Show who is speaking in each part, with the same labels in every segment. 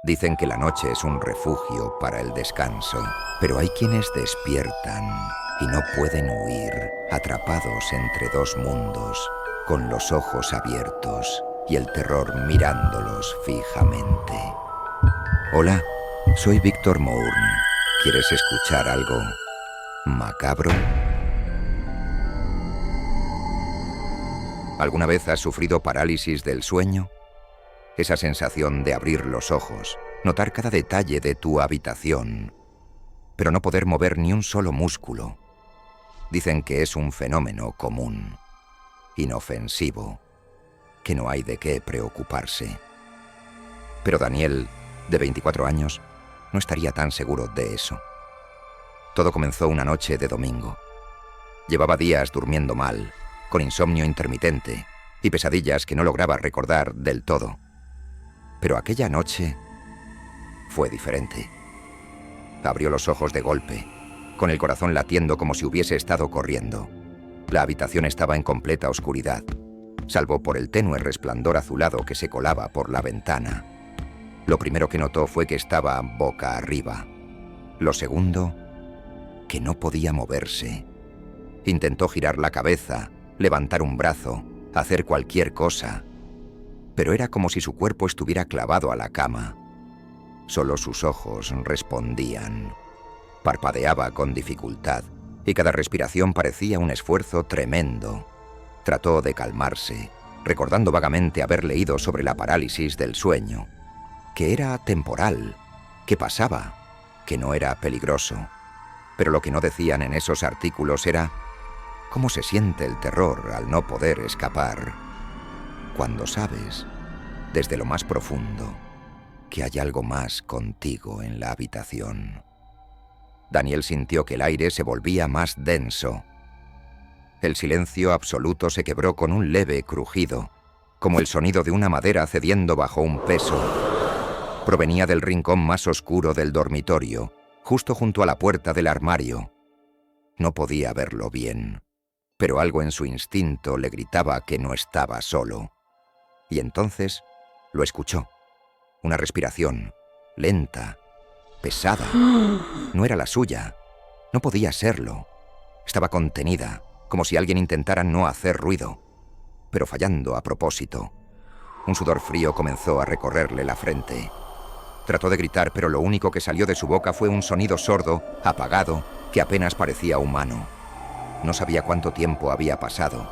Speaker 1: Dicen que la noche es un refugio para el descanso, pero hay quienes despiertan y no pueden huir, atrapados entre dos mundos, con los ojos abiertos y el terror mirándolos fijamente. Hola, soy Víctor Mourne. ¿Quieres escuchar algo macabro? ¿Alguna vez has sufrido parálisis del sueño? Esa sensación de abrir los ojos, notar cada detalle de tu habitación, pero no poder mover ni un solo músculo. Dicen que es un fenómeno común, inofensivo, que no hay de qué preocuparse. Pero Daniel, de 24 años, no estaría tan seguro de eso. Todo comenzó una noche de domingo. Llevaba días durmiendo mal, con insomnio intermitente y pesadillas que no lograba recordar del todo. Pero aquella noche fue diferente. Abrió los ojos de golpe, con el corazón latiendo como si hubiese estado corriendo. La habitación estaba en completa oscuridad, salvo por el tenue resplandor azulado que se colaba por la ventana. Lo primero que notó fue que estaba boca arriba. Lo segundo, que no podía moverse. Intentó girar la cabeza, levantar un brazo, hacer cualquier cosa, pero era como si su cuerpo estuviera clavado a la cama. Solo sus ojos respondían. Parpadeaba con dificultad y cada respiración parecía un esfuerzo tremendo. Trató de calmarse, recordando vagamente haber leído sobre la parálisis del sueño, que era temporal, que pasaba, que no era peligroso. Pero lo que no decían en esos artículos era cómo se siente el terror al no poder escapar. Cuando sabes, desde lo más profundo, que hay algo más contigo en la habitación. Daniel sintió que el aire se volvía más denso. El silencio absoluto se quebró con un leve crujido, como el sonido de una madera cediendo bajo un peso. Provenía del rincón más oscuro del dormitorio, justo junto a la puerta del armario. No podía verlo bien, pero algo en su instinto le gritaba que no estaba solo. Y entonces lo escuchó. Una respiración, lenta, pesada. No era la suya. No podía serlo. Estaba contenida, como si alguien intentara no hacer ruido, pero fallando a propósito. Un sudor frío comenzó a recorrerle la frente. Trató de gritar, pero lo único que salió de su boca fue un sonido sordo, apagado, que apenas parecía humano. No sabía cuánto tiempo había pasado.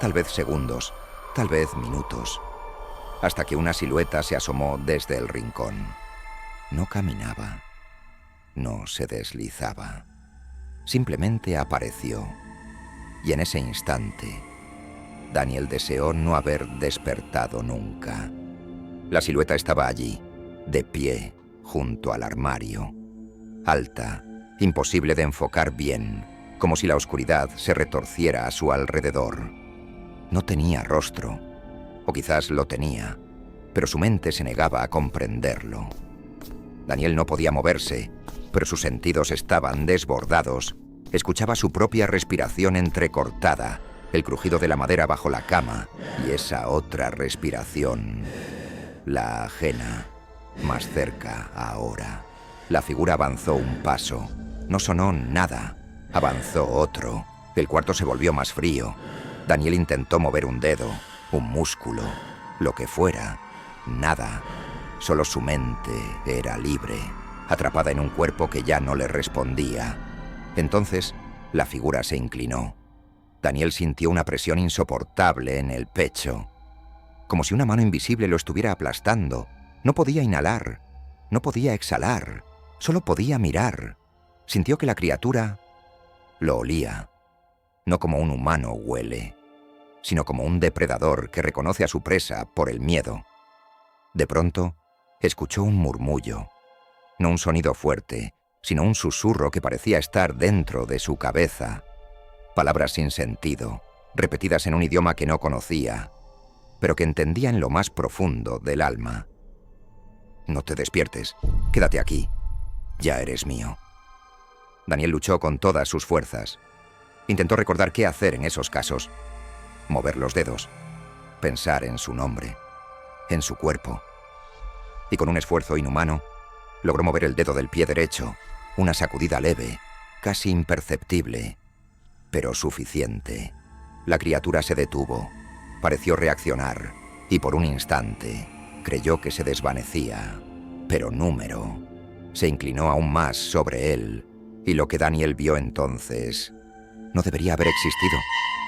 Speaker 1: Tal vez segundos, tal vez minutos, hasta que una silueta se asomó desde el rincón. No caminaba, no se deslizaba, simplemente apareció. Y en ese instante, Daniel deseó no haber despertado nunca. La silueta estaba allí, de pie, junto al armario. Alta, imposible de enfocar bien, como si la oscuridad se retorciera a su alrededor. No tenía rostro. O quizás lo tenía, pero su mente se negaba a comprenderlo. Daniel no podía moverse, pero sus sentidos estaban desbordados. Escuchaba su propia respiración entrecortada, el crujido de la madera bajo la cama y esa otra respiración, la ajena, más cerca ahora. La figura avanzó un paso. No sonó nada. Avanzó otro. El cuarto se volvió más frío. Daniel intentó mover un dedo, un músculo, lo que fuera. Nada. Solo su mente era libre, atrapada en un cuerpo que ya no le respondía. Entonces, la figura se inclinó. Daniel sintió una presión insoportable en el pecho, como si una mano invisible lo estuviera aplastando. No podía inhalar, no podía exhalar, solo podía mirar. Sintió que la criatura lo olía, no como un humano huele, sino como un depredador que reconoce a su presa por el miedo. De pronto, escuchó un murmullo, no un sonido fuerte, sino un susurro que parecía estar dentro de su cabeza. Palabras sin sentido, repetidas en un idioma que no conocía, pero que entendía en lo más profundo del alma. No te despiertes, quédate aquí, ya eres mío. Daniel luchó con todas sus fuerzas. Intentó recordar qué hacer en esos casos. Mover los dedos, pensar en su nombre, en su cuerpo. y con un esfuerzo inhumano logró mover el dedo del pie derecho, una sacudida leve, casi imperceptible, pero suficiente. La criatura se detuvo, pareció reaccionar, y por un instante creyó que se desvanecía. Pero Número se inclinó aún más sobre él, y lo que Daniel vio entonces no debería haber existido.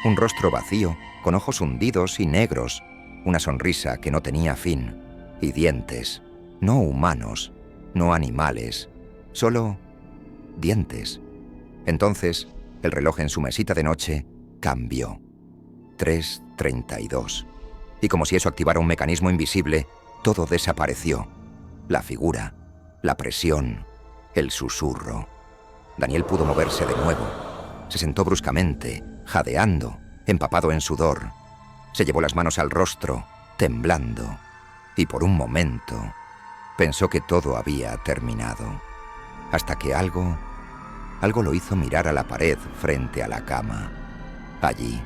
Speaker 1: Un rostro vacío, con ojos hundidos y negros, una sonrisa que no tenía fin, y dientes, no humanos, no animales, solo dientes. Entonces, el reloj en su mesita de noche cambió. 3:32. Y como si eso activara un mecanismo invisible, todo desapareció. La figura, la presión, el susurro. Daniel pudo moverse de nuevo. Se sentó bruscamente, jadeando, empapado en sudor. Se llevó las manos al rostro, temblando, y por un momento pensó que todo había terminado. Hasta que algo lo hizo mirar a la pared frente a la cama. Allí,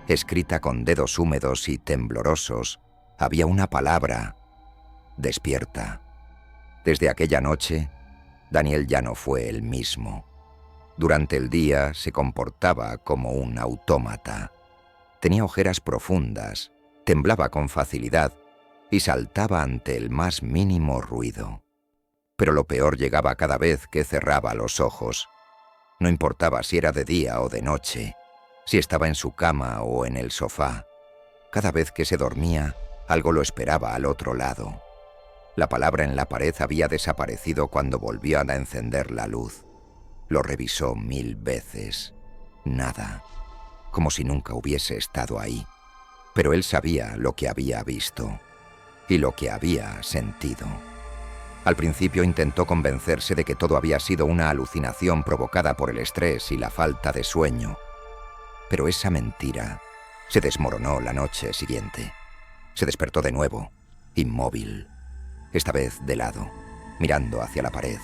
Speaker 1: escrita con dedos húmedos y temblorosos, había una palabra: despierta. Desde aquella noche, Daniel ya no fue el mismo. Durante el día se comportaba como un autómata. Tenía ojeras profundas, temblaba con facilidad y saltaba ante el más mínimo ruido. Pero lo peor llegaba cada vez que cerraba los ojos. No importaba si era de día o de noche, si estaba en su cama o en el sofá. Cada vez que se dormía, algo lo esperaba al otro lado. La palabra en la pared había desaparecido cuando volvió a encender la luz. Lo revisó 1000 veces. Nada. Como si nunca hubiese estado ahí. Pero él sabía lo que había visto y lo que había sentido. Al principio intentó convencerse de que todo había sido una alucinación provocada por el estrés y la falta de sueño. Pero esa mentira se desmoronó la noche siguiente. Se despertó de nuevo, inmóvil, esta vez de lado, mirando hacia la pared.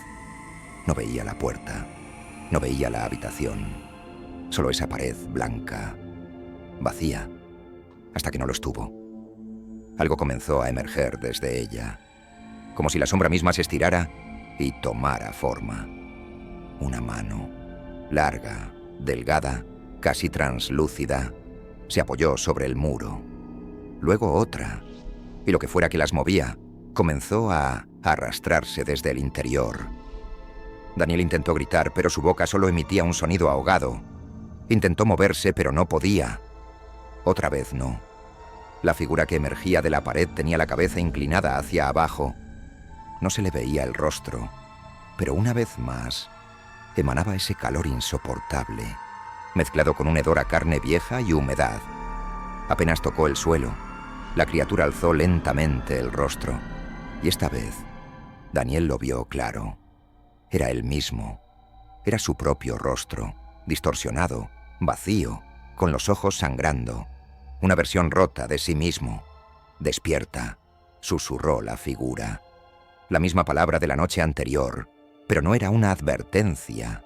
Speaker 1: No veía la puerta, no veía la habitación, solo esa pared blanca, vacía, hasta que no lo estuvo. Algo comenzó a emerger desde ella, como si la sombra misma se estirara y tomara forma. Una mano, larga, delgada, casi translúcida, se apoyó sobre el muro. Luego otra, y lo que fuera que las movía, comenzó a arrastrarse desde el interior. Daniel intentó gritar, pero su boca solo emitía un sonido ahogado. Intentó moverse, pero no podía. Otra vez no. La figura que emergía de la pared tenía la cabeza inclinada hacia abajo. No se le veía el rostro, pero una vez más emanaba ese calor insoportable, mezclado con un hedor a carne vieja y humedad. Apenas tocó el suelo, la criatura alzó lentamente el rostro, y esta vez Daniel lo vio claro. Era él mismo. Era su propio rostro, distorsionado, vacío, con los ojos sangrando. Una versión rota de sí mismo. Despierta, susurró la figura. La misma palabra de la noche anterior, pero no era una advertencia.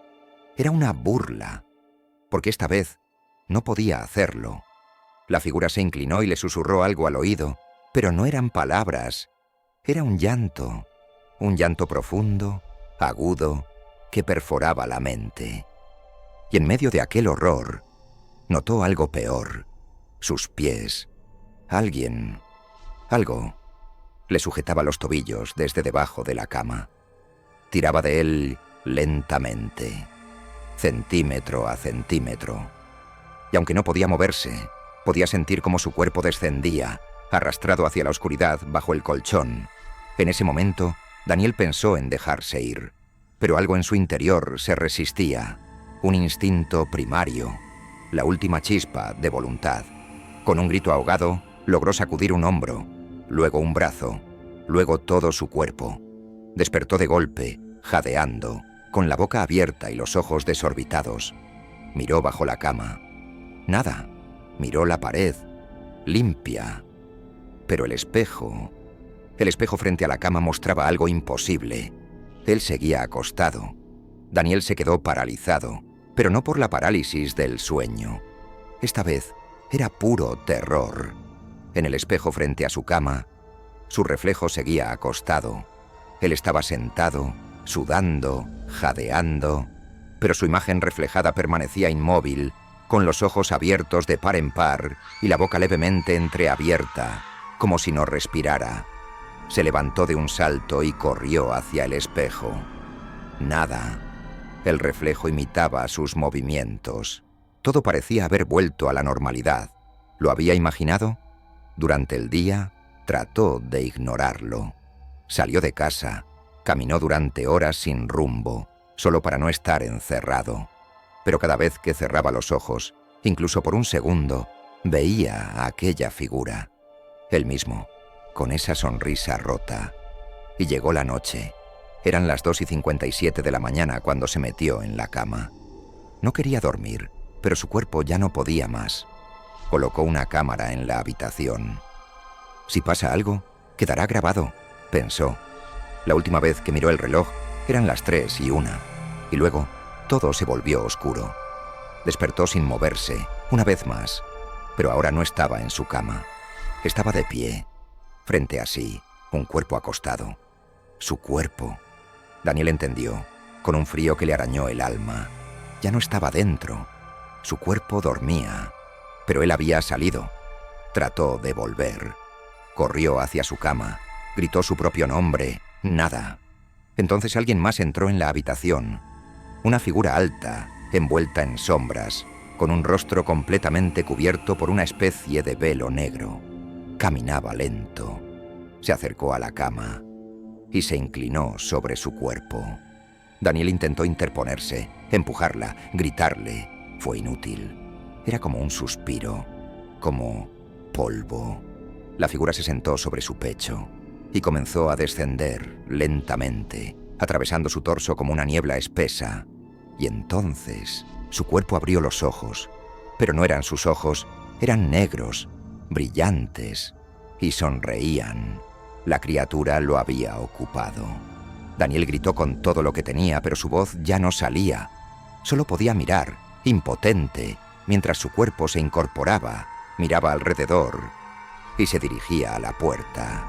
Speaker 1: Era una burla, porque esta vez no podía hacerlo. La figura se inclinó y le susurró algo al oído, pero no eran palabras. Era un llanto profundo, agudo, que perforaba la mente. Y en medio de aquel horror, notó algo peor. Sus pies. Algo le sujetaba los tobillos desde debajo de la cama. Tiraba de él lentamente, centímetro a centímetro. Y aunque no podía moverse, podía sentir cómo su cuerpo descendía, arrastrado hacia la oscuridad bajo el colchón. En ese momento, Daniel pensó en dejarse ir, pero algo en su interior se resistía. Un instinto primario, la última chispa de voluntad. Con un grito ahogado, logró sacudir un hombro, luego un brazo, luego todo su cuerpo. Despertó de golpe, jadeando, con la boca abierta y los ojos desorbitados. Miró bajo la cama. Nada. Miró la pared, limpia. Pero el espejo frente a la cama mostraba algo imposible. Él seguía acostado. Daniel se quedó paralizado, pero no por la parálisis del sueño. Esta vez era puro terror. En el espejo frente a su cama Su reflejo seguía acostado. Él estaba sentado, sudando, jadeando, pero su imagen reflejada permanecía inmóvil, con los ojos abiertos de par en par y la boca levemente entreabierta, como si no respirara. Se levantó de un salto y corrió hacia el espejo. Nada. El reflejo imitaba sus movimientos. Todo parecía haber vuelto a la normalidad. ¿Lo había imaginado? Durante el día, trató de ignorarlo. Salió de casa, caminó durante horas sin rumbo, solo para no estar encerrado. Pero cada vez que cerraba los ojos, incluso por un segundo, veía a aquella figura. Él mismo, con esa sonrisa rota. Y llegó la noche. Eran las 2:57 de la mañana cuando se metió en la cama. No quería dormir, pero su cuerpo ya no podía más. Colocó una cámara en la habitación. Si pasa algo, quedará grabado, pensó. La última vez que miró el reloj eran las 3:01, y luego todo se volvió oscuro. Despertó sin moverse, una vez más, pero ahora no estaba en su cama. Estaba de pie, frente a sí, un cuerpo acostado. Su cuerpo. Daniel entendió, con un frío que le arañó el alma. Ya no estaba dentro. Su cuerpo dormía, pero él había salido. Trató de volver. Corrió hacia su cama, gritó su propio nombre. Nada. Entonces alguien más entró en la habitación. Una figura alta, envuelta en sombras, con un rostro completamente cubierto por una especie de velo negro. Caminaba lento. Se acercó a la cama y se inclinó sobre su cuerpo. Daniel intentó interponerse, empujarla, gritarle. Fue inútil. Era como un suspiro, como polvo. La figura se sentó sobre su pecho y comenzó a descender lentamente, atravesando su torso como una niebla espesa. Y entonces su cuerpo abrió los ojos, pero no eran sus ojos, eran negros, brillantes, y sonreían. La criatura lo había ocupado. Daniel gritó con todo lo que tenía, pero su voz ya no salía. Solo podía mirar, impotente, mientras su cuerpo se incorporaba, miraba alrededor y se dirigía a la puerta.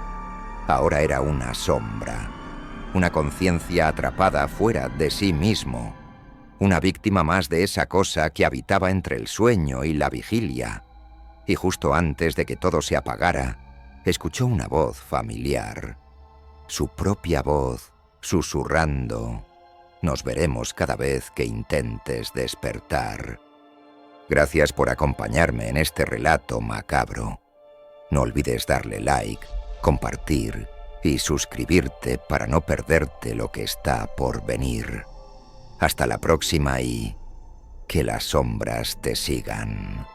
Speaker 1: Ahora era una sombra, una conciencia atrapada fuera de sí mismo, una víctima más de esa cosa que habitaba entre el sueño y la vigilia. Y justo antes de que todo se apagara, escuchó una voz familiar, su propia voz, susurrando: «Nos veremos cada vez que intentes despertar». Gracias por acompañarme en este relato macabro. No olvides darle like, compartir y suscribirte para no perderte lo que está por venir. Hasta la próxima y que las sombras te sigan.